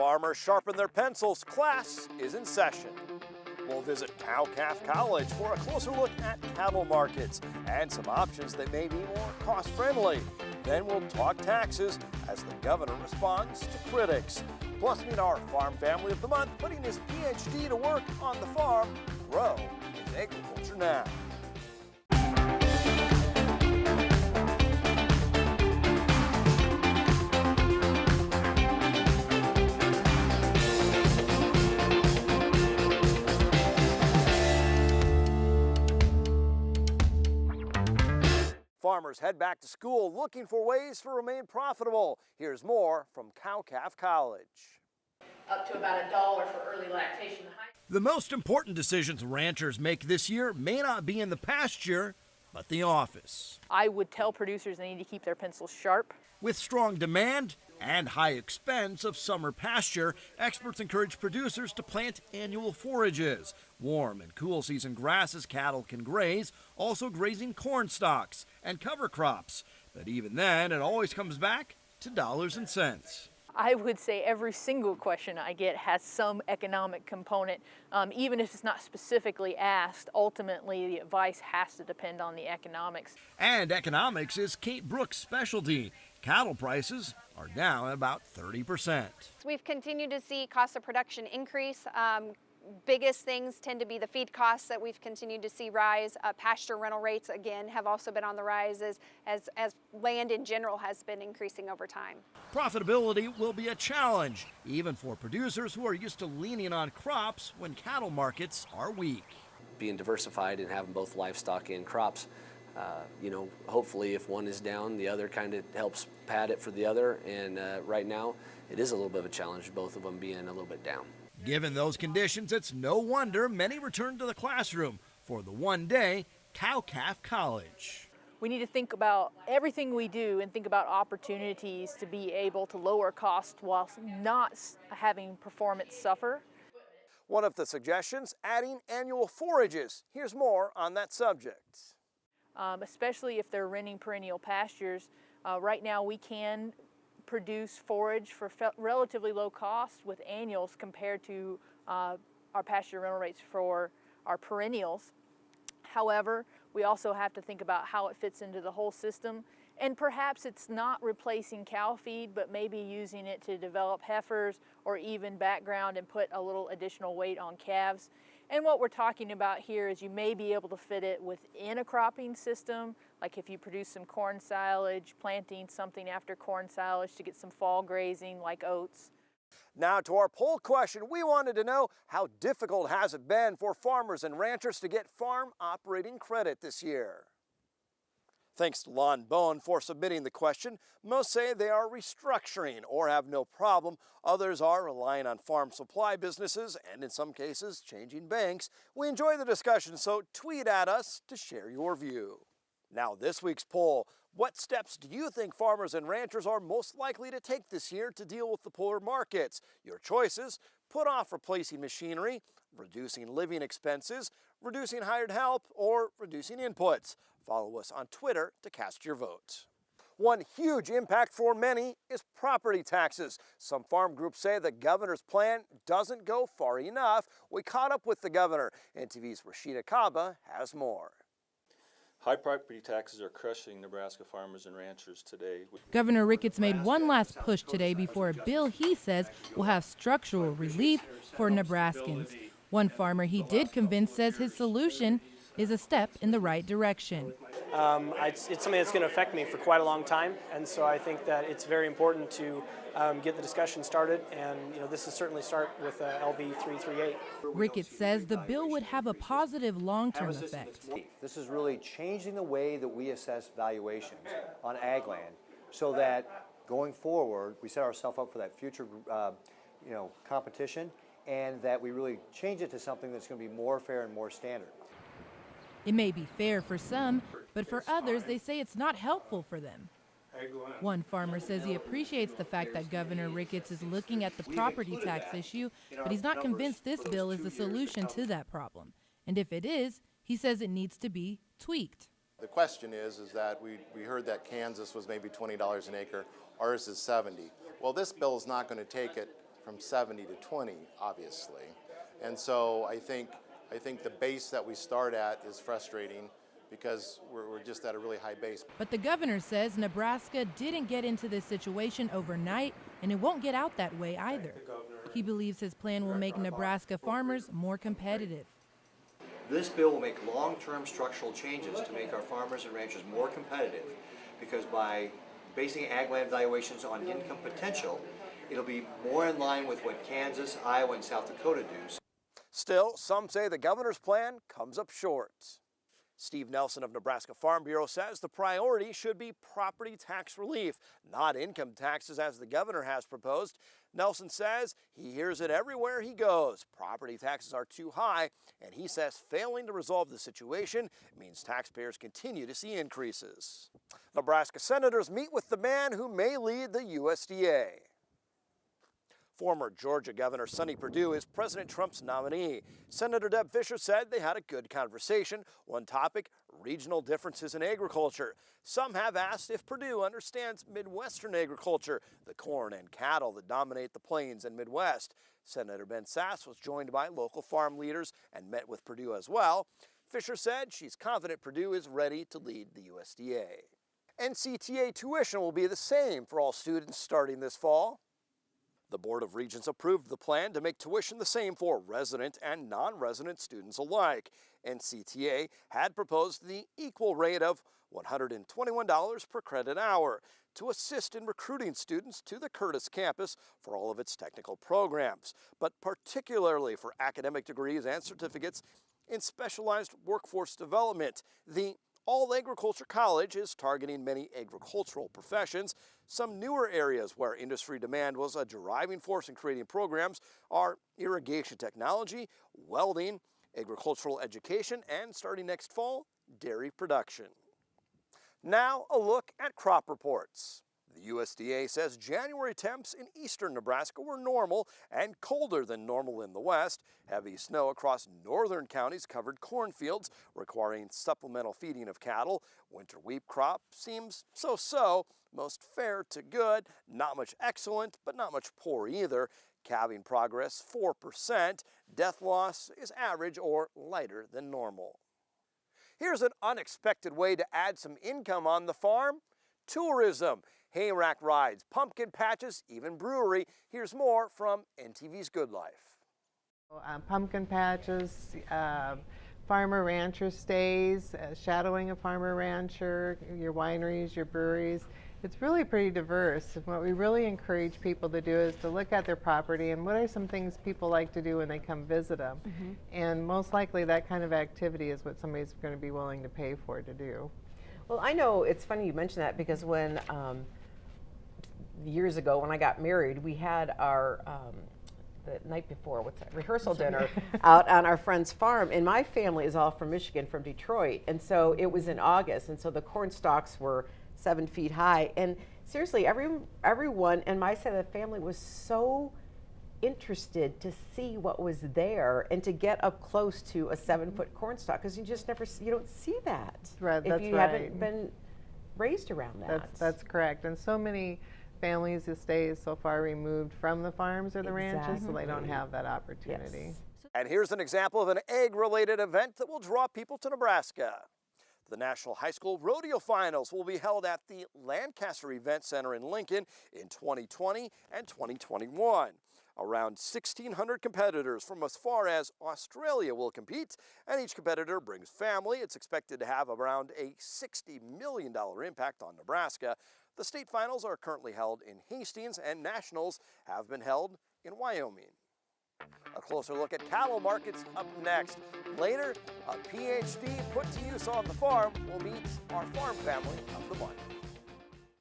farmers sharpen their pencils, class is in session. We'll visit CowCalf College for a closer look at cattle markets and some options that may be more cost-friendly. Then we'll talk taxes as the governor responds to critics. Plus meet our farm family of the month putting his PhD to work on the farm. Grow in agriculture now. Farmers head back to school looking for ways to remain profitable. Here's more from CowCalf College. Up to about $1 for early lactation. The most important decisions ranchers make this year may not be in the pasture, but the office. I would tell producers they need to keep their pencils sharp. With strong demand and high expense of summer pasture, experts encourage producers to plant annual forages. Warm and cool season grasses cattle can graze, also grazing corn stalks and cover crops. But even then, it always comes back to dollars and cents. I would say every single question I get has some economic component. Even if it's not specifically asked, ultimately the advice has to depend on the economics. And economics is Kate Brooks' specialty. Cattle prices are down about 30%. We've continued to see cost of production increase. Biggest things tend to be the feed costs that we've continued to see rise. Pasture rental rates, again, have also been on the rise as land in general has been increasing over time. Profitability will be a challenge, even for producers who are used to leaning on crops when cattle markets are weak. Being diversified and having both livestock and crops, hopefully if one is down, the other kind of helps pad it for the other. And right now, it is a little bit of a challenge, both of them being a little bit down. Given those conditions, it's no wonder many return to the classroom for the one-day CowCalf College. We need to think about everything we do and think about opportunities to be able to lower costs while not having performance suffer. One of the suggestions, adding annual forages. Here's more on that subject. Especially if they're renting perennial pastures. Right now we can produce forage for relatively low cost with annuals compared to our pasture rental rates for our perennials. However, we also have to think about how it fits into the whole system, and perhaps it's not replacing cow feed, but maybe using it to develop heifers or even background and put a little additional weight on calves. And what we're talking about here is you may be able to fit it within a cropping system, like if you produce some corn silage, planting something after corn silage to get some fall grazing like oats. Now to our poll question, we wanted to know how difficult has it been for farmers and ranchers to get farm operating credit this year? Thanks to Lon Bone for submitting the question. Most say they are restructuring or have no problem. Others are relying on farm supply businesses and in some cases changing banks. We enjoy the discussion, so tweet at us to share your view. Now this week's poll, what steps do you think farmers and ranchers are most likely to take this year to deal with the poor markets? Your choices: put off replacing machinery, reducing living expenses, reducing hired help, or reducing inputs. Follow us on Twitter to cast your vote. One huge impact for many is property taxes. Some farm groups say the governor's plan doesn't go far enough. We caught up with the governor. NTV's Rashida Kaba has more. High property taxes are crushing Nebraska farmers and ranchers today. Governor Ricketts made one last push today before a bill he says will have structural relief for Nebraskans. One farmer he did convince says his solution is a step in the right direction. It's something that's going to affect me for quite a long time, and so I think that it's very important to get the discussion started, and this is certainly start with LB 338. Ricketts says the bill would have a positive long-term effect. This is really changing the way that we assess valuations on ag land so that going forward we set ourselves up for that future competition, and that we really change it to something that's going to be more fair and more standard. It may be fair for some, but for others, they say it's not helpful for them. One farmer says he appreciates the fact that Governor Ricketts is looking at the property tax issue, but he's not convinced this bill is the solution to that problem. And if it is, he says it needs to be tweaked. The question is that we heard that Kansas was maybe $20 an acre, ours is $70. Well, this bill is not going to take it from 70 to 20, obviously. And so I think the base that we start at is frustrating because we're just at a really high base. But the governor says Nebraska didn't get into this situation overnight, and it won't get out that way either. He believes his plan will make Nebraska farmers more competitive. This bill will make long-term structural changes to make our farmers and ranchers more competitive, because by basing ag land valuations on income potential, it'll be more in line with what Kansas, Iowa, and South Dakota do. Still, some say the governor's plan comes up short. Steve Nelson of Nebraska Farm Bureau says the priority should be property tax relief, not income taxes as the governor has proposed. Nelson says he hears it everywhere he goes. Property taxes are too high, and he says failing to resolve the situation means taxpayers continue to see increases. Nebraska senators meet with the man who may lead the USDA. Former Georgia Governor Sonny Perdue is President Trump's nominee. Senator Deb Fischer said they had a good conversation. One topic, regional differences in agriculture. Some have asked if Perdue understands Midwestern agriculture, the corn and cattle that dominate the plains and Midwest. Senator Ben Sasse was joined by local farm leaders and met with Perdue as well. Fischer said she's confident Perdue is ready to lead the USDA. NCTA tuition will be the same for all students starting this fall. The Board of Regents approved the plan to make tuition the same for resident and non-resident students alike. NCTA had proposed the equal rate of $121 per credit hour to assist in recruiting students to the Curtis campus for all of its technical programs, but particularly for academic degrees and certificates in specialized workforce development. The All Agriculture College is targeting many agricultural professions. Some newer areas where industry demand was a driving force in creating programs are irrigation technology, welding, agricultural education, and starting next fall, dairy production. Now a look at crop reports. The USDA says January temps in eastern Nebraska were normal and colder than normal in the west. Heavy snow across northern counties covered cornfields, requiring supplemental feeding of cattle. Winter wheat crop seems so-so, most fair to good, not much excellent, but not much poor either. Calving progress 4%, death loss is average or lighter than normal. Here's an unexpected way to add some income on the farm: tourism. Hayrack rides, pumpkin patches, even brewery. Here's more from NTV's Good Life. Pumpkin patches, farmer rancher stays, shadowing a farmer rancher, your wineries, your breweries. It's really pretty diverse. And what we really encourage people to do is to look at their property and what are some things people like to do when they come visit them. Mm-hmm. And most likely that kind of activity is what somebody's going to be willing to pay for to do. Well, I know it's funny you mention that because when years ago when I got married, we had our the night before, rehearsal dinner out on our friend's farm, and my family is all from Michigan, from Detroit, and so it was in August, and so the corn stalks were 7 feet high, and seriously, everyone in my side of the family was so interested to see what was there and to get up close to a 7-foot corn stalk, because you just you don't see that if you haven't been raised around that. That's correct, and so many families who stay so far removed from the farms or the ranches, so they don't have that opportunity. Yes. And here's an example of an egg-related event that will draw people to Nebraska. The National High School Rodeo Finals will be held at the Lancaster Event Center in Lincoln in 2020 and 2021. Around 1,600 competitors from as far as Australia will compete, and each competitor brings family. It's expected to have around a $60 million impact on Nebraska. The state finals are currently held in Hastings, and nationals have been held in Wyoming. A closer look at cattle markets up next. Later, a PhD put to use on the farm will meet our farm family of the month.